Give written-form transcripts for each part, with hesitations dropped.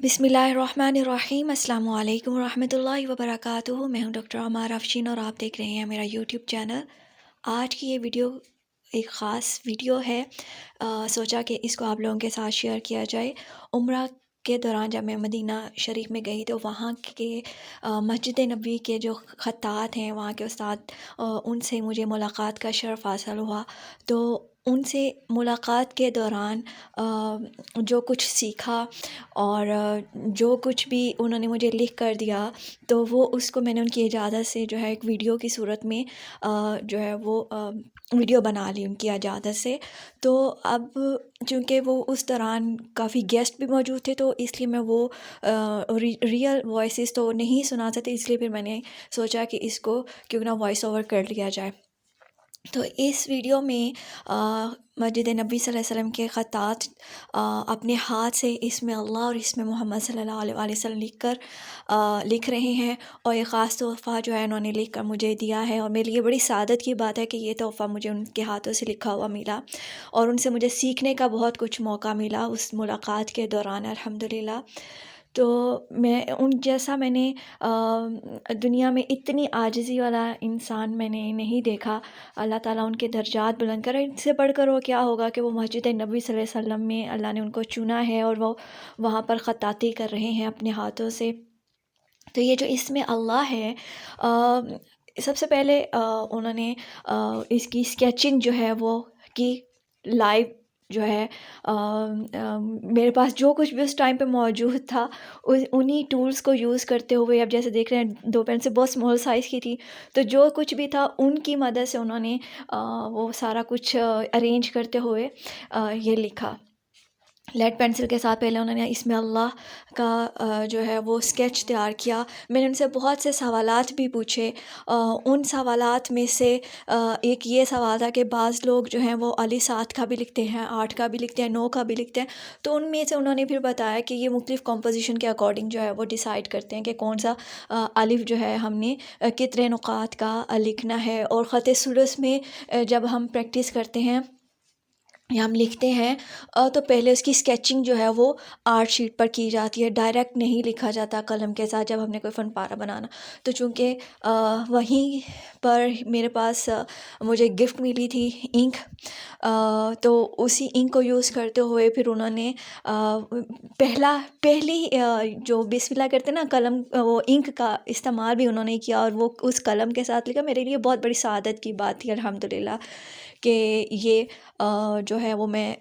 بسم اللہ الرحمن الرحیم، السلام علیکم ورحمۃ اللہ وبرکاتہ۔ میں ہوں ڈاکٹر عمار افشین اور آپ دیکھ رہے ہیں میرا یوٹیوب چینل۔ آج کی یہ ویڈیو ایک خاص ویڈیو ہے، سوچا کہ اس کو آپ لوگوں کے ساتھ شیئر کیا جائے۔ عمرہ کے دوران جب میں مدینہ شریف میں گئی تو وہاں کے مسجد نبوی کے جو خطاط ہیں، وہاں کے استاد، ان سے مجھے ملاقات کا شرف حاصل ہوا۔ تو ان سے ملاقات کے دوران جو کچھ سیکھا اور جو کچھ بھی انہوں نے مجھے لکھ کر دیا، تو وہ اس کو میں نے ان کی اجازت سے جو ہے ایک ویڈیو کی صورت میں جو ہے وہ ویڈیو بنا لی ان کی اجازت سے۔ تو اب چونکہ وہ اس دوران کافی گیسٹ بھی موجود تھے، تو اس لیے میں وہ ریئل وائسز تو نہیں سنا سکتے، اس لیے پھر میں نے سوچا کہ اس کو کیوں نہ وائس اوور کر لیا جائے۔ تو اس ویڈیو میں مسجد نبی صلی اللہ علیہ وسلم کے خطاط اپنے ہاتھ سے اسم اللہ اور اسم محمد صلی اللہ علیہ وسلم لکھ رہے ہیں، اور یہ خاص تحفہ جو ہے انہوں نے لکھ کر مجھے دیا ہے، اور میرے لیے بڑی سعادت کی بات ہے کہ یہ تحفہ مجھے ان کے ہاتھوں سے لکھا ہوا ملا، اور ان سے مجھے سیکھنے کا بہت کچھ موقع ملا اس ملاقات کے دوران الحمدللہ۔ تو میں ان جیسا میں نے دنیا میں اتنی عاجزی والا انسان میں نے نہیں دیکھا۔ اللہ تعالیٰ ان کے درجات بلند کرے۔ ان سے بڑھ کر وہ کیا ہوگا کہ وہ مسجد نبی صلی اللہ علیہ وسلم میں اللہ نے ان کو چنا ہے، اور وہ وہاں پر خطاطی کر رہے ہیں اپنے ہاتھوں سے۔ تو یہ جو اسم اللہ ہے، سب سے پہلے انہوں نے اس کی اسکیچنگ جو ہے وہ کی لائیو، جو ہے میرے پاس جو کچھ بھی اس ٹائم پہ موجود تھا انہی ٹولز کو یوز کرتے ہوئے، اب جیسے دیکھ رہے ہیں 2 پین سے بہت اسمال سائز کی تھی، تو جو کچھ بھی تھا ان کی مدد سے انہوں نے وہ سارا کچھ ارینج کرتے ہوئے یہ لکھا۔ لیڈ پینسل کے ساتھ پہلے انہوں نے اسم اللہ کا جو ہے وہ اسکیچ تیار کیا۔ میں نے ان سے بہت سے سوالات بھی پوچھے۔ ان سوالات میں سے ایک یہ سوال تھا کہ بعض لوگ جو ہیں وہ علی 7 کا بھی لکھتے ہیں، 8 کا بھی لکھتے ہیں، 9 کا بھی لکھتے ہیں، تو ان میں سے انہوں نے پھر بتایا کہ یہ مختلف کمپوزیشن کے اکارڈنگ جو ہے وہ ڈیسائیڈ کرتے ہیں کہ کون سا الف جو ہے ہم نے کتنے نقاط کا لکھنا ہے۔ اور خط سلس میں جب ہم پریکٹس کرتے ہیں یا ہم لکھتے ہیں تو پہلے اس کی اسکیچنگ جو ہے وہ آرٹ شیٹ پر کی جاتی ہے، ڈائریکٹ نہیں لکھا جاتا قلم کے ساتھ جب ہم نے کوئی فن پارہ بنانا۔ تو چونکہ وہیں پر میرے پاس مجھے گفٹ ملی تھی انک، تو اسی انک کو یوز کرتے ہوئے پھر انہوں نے پہلی جو بسم اللہ کرتے ہیں نا قلم، وہ انک کا استعمال بھی انہوں نے کیا، اور وہ اس قلم کے ساتھ لکھا۔ میرے لیے بہت بڑی سعادت کی بات تھی الحمدللہ کہ یہ جو ہے وہ میں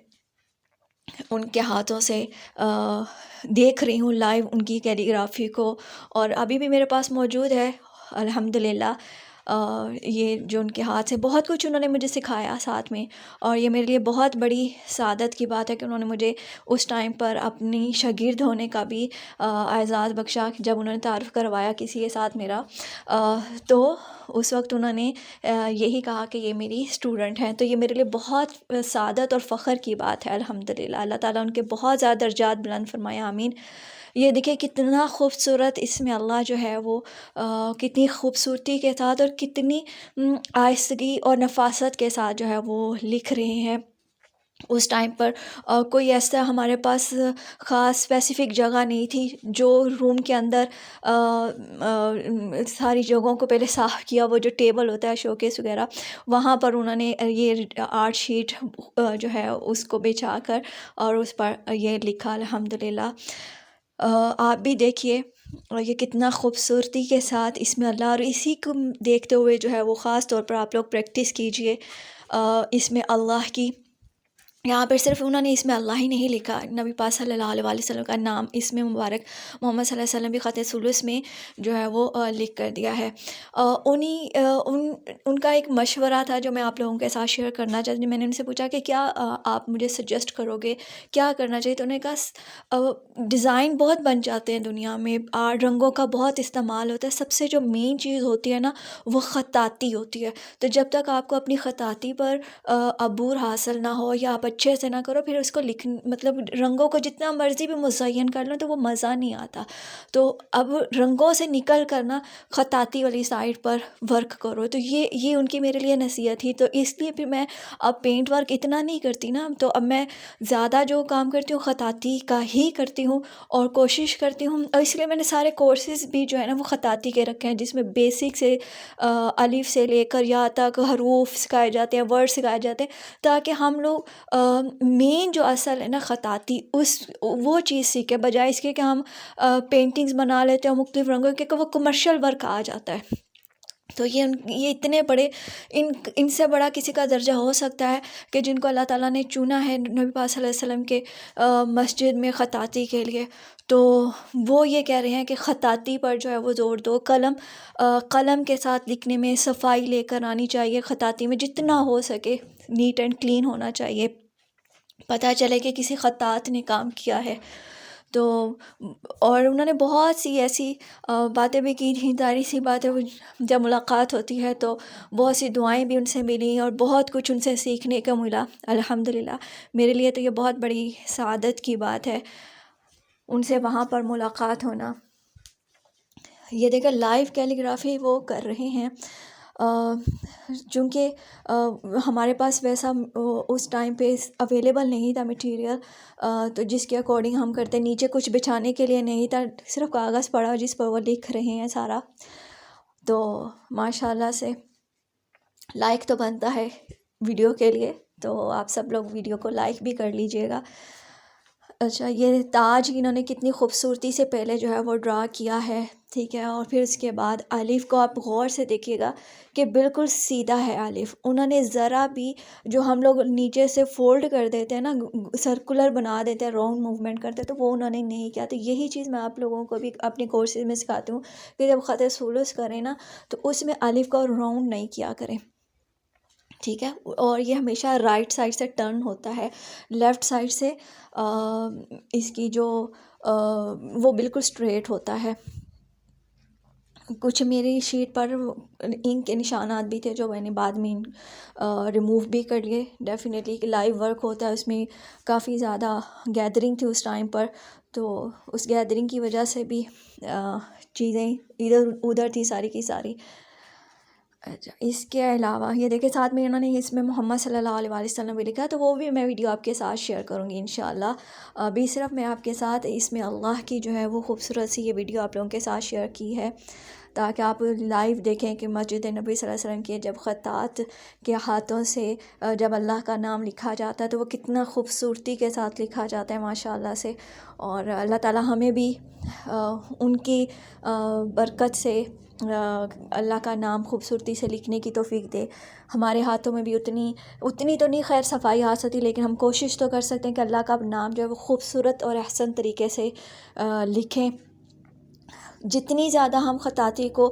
ان کے ہاتھوں سے دیکھ رہی ہوں لائیو ان کی کیلیگرافی کو، اور ابھی بھی میرے پاس موجود ہے الحمدللہ۔ یہ جو ان کے ہاتھ سے بہت کچھ انہوں نے مجھے سکھایا ساتھ میں، اور یہ میرے لیے بہت بڑی سعادت کی بات ہے کہ انہوں نے مجھے اس ٹائم پر اپنی شاگرد ہونے کا بھی اعزاز بخشا۔ جب انہوں نے تعارف کروایا کسی کے ساتھ میرا، تو اس وقت انہوں نے یہی کہا کہ یہ میری اسٹوڈنٹ ہیں۔ تو یہ میرے لیے بہت سعادت اور فخر کی بات ہے الحمدللہ۔ اللہ تعالیٰ ان کے بہت زیادہ درجات بلند فرمائے، آمین۔ یہ دیکھیں کتنا خوبصورت اسم اللہ جو ہے وہ کتنی خوبصورتی کے ساتھ اور کتنی آہستگی اور نفاست کے ساتھ جو ہے وہ لکھ رہے ہیں۔ اس ٹائم پر کوئی ایسا ہمارے پاس خاص اسپیسیفک جگہ نہیں تھی، جو روم کے اندر ساری جگہوں کو پہلے صاف کیا، وہ جو ٹیبل ہوتا ہے شوکیس وغیرہ، وہاں پر انہوں نے یہ آرٹ شیٹ جو ہے اس کو بچھا کر اور اس پر یہ لکھا الحمدللہ۔ آپ بھی دیکھیے یہ کتنا خوبصورتی کے ساتھ اسم اللہ، اور اسی کو دیکھتے ہوئے جو ہے وہ خاص طور پر آپ لوگ پریکٹس کیجئے اسم اللہ کی۔ یہاں پر صرف انہوں نے اسم اللہ ہی نہیں لکھا، نبی پاک صلی اللہ علیہ وسلم کا نام اسم مبارک محمد صلی اللہ علیہ وسلم بھی خط ثلث میں جو ہے وہ لکھ کر دیا ہے۔ ان کا ایک مشورہ تھا جو میں آپ لوگوں کے ساتھ شیئر کرنا چاہتی ہوں۔ میں نے ان سے پوچھا کہ کیا آپ مجھے سجیسٹ کرو گے کیا کرنا چاہیے، تو انہوں نے کہا ڈیزائن بہت بن جاتے ہیں دنیا میں، رنگوں کا بہت استعمال ہوتا ہے، سب سے جو مین چیز ہوتی ہے نا وہ خطاطی ہوتی ہے۔ تو جب تک آپ کو اپنی خطاطی پر عبور حاصل نہ ہو، یا آپ اچھے سے نہ کرو پھر اس کو مطلب رنگوں کو جتنا مرضی بھی مزین کر لو تو وہ مزہ نہیں آتا. تو اب رنگوں سے نکل کر نا خطاطی والی سائڈ پر ورک کرو. تو یہ ان کی میرے لیے نصیحت تھی. تو اس لیے پھر میں اب پینٹ ورک اتنا نہیں کرتی نا, تو اب میں زیادہ جو کام کرتی ہوں خطاطی کا ہی کرتی ہوں اور کوشش کرتی ہوں. اور اس لیے میں نے سارے کورسز بھی جو ہے نا وہ خطاطی کے رکھے ہیں, جس میں بیسک سے الف سے لے کر یا تک حروف سکھائے جاتے ہیں, ورڈ سکھائے جاتے ہیں, تاکہ ہم لوگ مین جو اصل ہے نا خطاطی وہ چیز سیکھیں, بجائے اس کے کہ ہم پینٹنگز بنا لیتے ہیں مختلف رنگوں کے, کہ وہ کمرشل ورک آ جاتا ہے. تو یہ اتنے بڑے ان سے بڑا کسی کا درجہ ہو سکتا ہے کہ جن کو اللہ تعالیٰ نے چنا ہے نبی پاک صلی اللہ علیہ وسلم کے مسجد میں خطاطی کے لیے. تو وہ یہ کہہ رہے ہیں کہ خطاطی پر جو ہے وہ زور دو, قلم کے ساتھ لکھنے میں صفائی لے کر آنی چاہیے, خطاطی میں جتنا ہو سکے نیٹ اینڈ کلین ہونا چاہیے, پتہ چلے کہ کسی خطاط نے کام کیا ہے. تو اور انہوں نے بہت سی ایسی باتیں بھی کی تھیں, ساری سی باتیں. جب ملاقات ہوتی ہے تو بہت سی دعائیں بھی ان سے ملیں اور بہت کچھ ان سے سیکھنے کو ملا. الحمدللہ میرے لیے تو یہ بہت بڑی سعادت کی بات ہے ان سے وہاں پر ملاقات ہونا. یہ دیکھیں لائیو کیلیگرافی وہ کر رہے ہیں, چونکہ ہمارے پاس ویسا اس ٹائم پہ اویلیبل نہیں تھا مٹیریل, تو جس کے اکارڈنگ ہم کرتے, نیچے کچھ بچھانے کے لیے نہیں تھا, صرف کاغذ پڑا جس پر وہ لکھ رہے ہیں سارا. تو ماشاءاللہ سے لائک تو بنتا ہے ویڈیو کے لیے, تو آپ سب لوگ ویڈیو کو لائک بھی کر لیجئے گا. اچھا, یہ تاج انہوں نے کتنی خوبصورتی سے پہلے جو ہے وہ ڈرا کیا ہے, ٹھیک ہے. اور پھر اس کے بعد الف کو آپ غور سے دیکھیے گا کہ بالکل سیدھا ہے الف. انہوں نے ذرا بھی, جو ہم لوگ نیچے سے فولڈ کر دیتے ہیں نا, سرکولر بنا دیتے ہیں, راؤنڈ موومنٹ کرتے ہیں, تو وہ انہوں نے نہیں کیا. تو یہی چیز میں آپ لوگوں کو بھی اپنے کورسز میں سکھاتی ہوں کہ جب خط ثلث کریں نا تو اس میں الف کو راؤنڈ نہیں کیا کریں, ٹھیک ہے. اور یہ ہمیشہ رائٹ سائڈ سے ٹرن ہوتا ہے, لیفٹ سائڈ سے اس کی جو وہ بالکل اسٹریٹ ہوتا ہے. کچھ میری شیٹ پر انک کے نشانات بھی تھے جو میں نے بعد میں ریموو بھی کر لیے. ڈیفینیٹلی لائیو ورک ہوتا ہے, اس میں کافی زیادہ گیدرنگ تھی اس ٹائم پر, تو اس گیدرنگ کی وجہ سے بھی چیزیں ادھر ادھر تھی ساری کی ساری. اچھا, اس کے علاوہ یہ دیکھیں ساتھ میں انہوں نے اس میں محمد صلی اللہ علیہ وسلم بھی لکھا, تو وہ بھی میں ویڈیو آپ کے ساتھ شیئر کروں گی انشاءاللہ. ابھی صرف میں آپ کے ساتھ اس میں اللہ کی جو ہے وہ خوبصورت سی یہ ویڈیو آپ لوگوں کے ساتھ شیئر کی ہے, تاکہ آپ لائیو دیکھیں کہ مسجد نبی صلی اللہ علیہ وسلم کے جب خطاط کے ہاتھوں سے جب اللہ کا نام لکھا جاتا ہے تو وہ کتنا خوبصورتی کے ساتھ لکھا جاتا ہے ماشاءاللہ سے. اور اللہ تعالیٰ ہمیں بھی ان کی برکت سے اللہ کا نام خوبصورتی سے لکھنے کی توفیق دے. ہمارے ہاتھوں میں بھی اتنی تو نہیں خیر صفائی آ سکتی, لیکن ہم کوشش تو کر سکتے ہیں کہ اللہ کا نام جو ہے وہ خوبصورت اور احسن طریقے سے لکھیں. جتنی زیادہ ہم خطاطی کو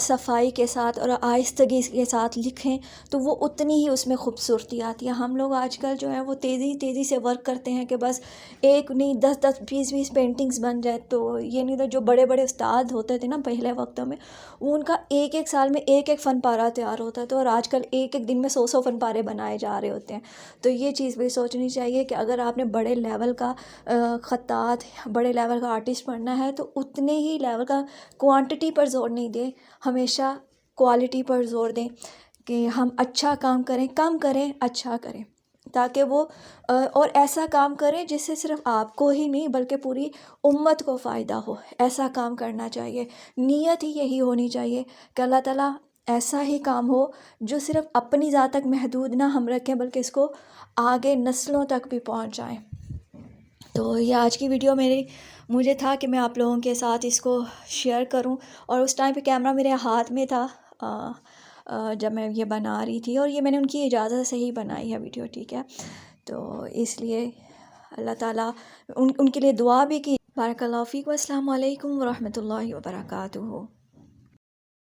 صفائی کے ساتھ اور آہستگی کے ساتھ لکھیں تو وہ اتنی ہی اس میں خوبصورتی آتی ہے. ہم لوگ آج کل جو ہے وہ تیزی سے ورک کرتے ہیں کہ بس ایک نہیں 10 پینٹنگز بن جائے. تو یہ نہیں تو جو بڑے بڑے استاد ہوتے تھے نا پہلے وقتوں میں, وہ ان کا ایک سال میں ایک فن پارہ تیار ہوتا تھا, اور آج کل ایک دن میں 100 فن پارے بنائے جا رہے ہوتے ہیں. تو یہ چیز بھی سوچنی چاہیے کہ اگر آپ نے بڑے لیول کا خطاط, بڑے لیول کا آرٹسٹ بننا ہے تو اتنے ہی لیول کا کوانٹٹی پر زور نہیں دیں, ہمیشہ کوالٹی پر زور دیں کہ ہم اچھا کام کریں, کم کریں اچھا کریں, تاکہ وہ اور ایسا کام کریں جس سے صرف آپ کو ہی نہیں بلکہ پوری امت کو فائدہ ہو. ایسا کام کرنا چاہیے, نیت ہی یہی ہونی چاہیے کہ اللہ تعالیٰ ایسا ہی کام ہو جو صرف اپنی ذات تک محدود نہ ہم رکھیں بلکہ اس کو آگے نسلوں تک بھی پہنچائیں. تو یہ آج کی ویڈیو مجھے تھا کہ میں آپ لوگوں کے ساتھ اس کو شیئر کروں, اور اس ٹائم پہ کیمرہ میرے ہاتھ میں تھا جب میں یہ بنا رہی تھی, اور یہ میں نے ان کی اجازت سے ہی بنائی ہے ویڈیو, ٹھیک ہے. تو اس لیے اللہ تعالیٰ ان کے لیے دعا بھی کی. بارک اللہ فیک. السلام علیکم ورحمۃ اللہ وبرکاتہ.